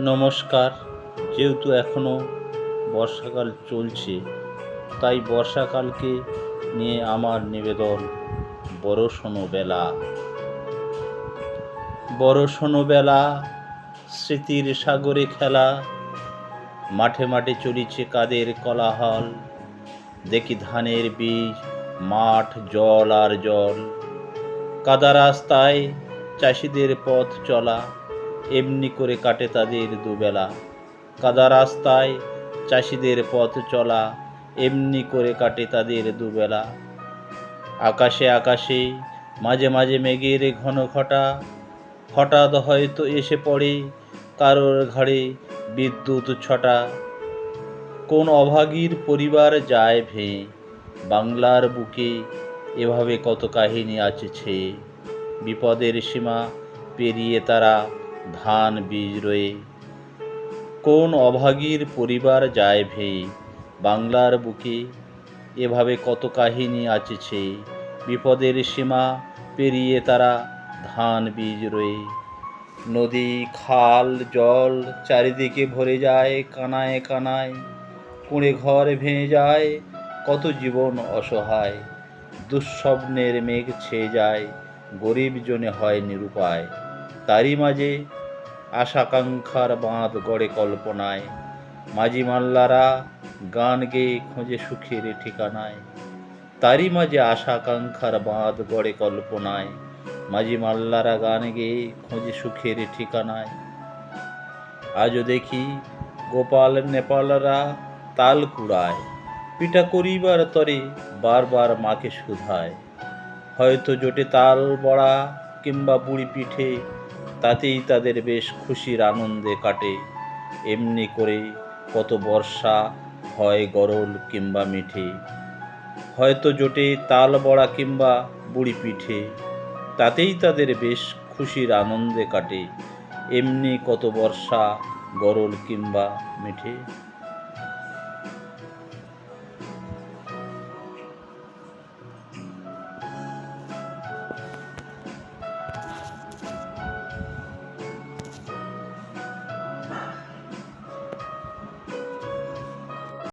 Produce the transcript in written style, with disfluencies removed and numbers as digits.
নমস্কার। যেহেতু এখনও বর্ষাকাল চলছে, তাই বর্ষাকালকে নিয়ে আমার নিবেদন। বড় শোনো বেলা, বড় শোনো বেলা, স্মৃতির সাগরে খেলা। মাঠে মাঠে চলিছে কাদের কোলাহল, দেখি ধানের বীজ, মাঠ জল আর জল। কাদা রাস্তায় চাষিদের পথ চলা, এমনি করে কাটে তাদের দুবেলা। কাদা রাস্তায় চাষিদের পথ চলা, এমনি করে কাটে তাদের দুবেলা। আকাশে আকাশে মাঝে মাঝে মেঘের ঘন ঘটা, হঠাৎ হয়তো এসে পড়ে কারোর ঘাড়ে বিদ্যুৎ ছটা। কোন অভাগীর পরিবার যায় ভেঙে, বাংলার বুকে এভাবে কত কাহিনী আছে ছেয়ে। বিপদের সীমা পেরিয়ে তারা ধান বীজ রয়ে। কোন অভাগীর পরিবার যায় ভেঙে, বাংলার বুকে এভাবে কত কাহিনী আছে ছেয়ে। বিপদের সীমা পেরিয়ে তারা ধান বীজ রয়ে। নদী খাল জল চারিদিকে ভরে যায় কানায় কানায়, কুঁড়ে ঘর ভেঙে যায় কত জীবন অসহায়। দুঃস্বপ্নের মেঘ ছেয়ে যায়, গরিব জনে হয় নিরুপায়। তারই মাঝে আশাকাঙ্ক্ষার বাঁধ গড়ে কল্পনায়, মাঝি মাল্লারা গান গেয়ে খোঁজে সুখের ঠিকানায়। তারই মাঝে আশাকাঙ্ক্ষার বাঁধ গড়ে কল্পনায়, মাঝি মাল্লারা গান গেয়ে খোঁজে সুখের ঠিকানায়। আজও দেখি গোপাল নেপালরা তাল কুড়ায়, পিঠা করিবার তরে বারবার মাকে শুধায়। হয়তো জোটে তাল বড়া কিংবা বুড়ি পিঠে, তাতেই তাদের বেশ খুশির আনন্দে কাটে। এমনি করে কত বর্ষা হয় গরল কিংবা মিঠে। হয়তো জোটে তাল বড়া কিংবা বুড়ি পিঠে, তাতেই তাদের বেশ খুশির আনন্দে কাটে। এমনি কত বর্ষা গরল কিংবা মিঠে।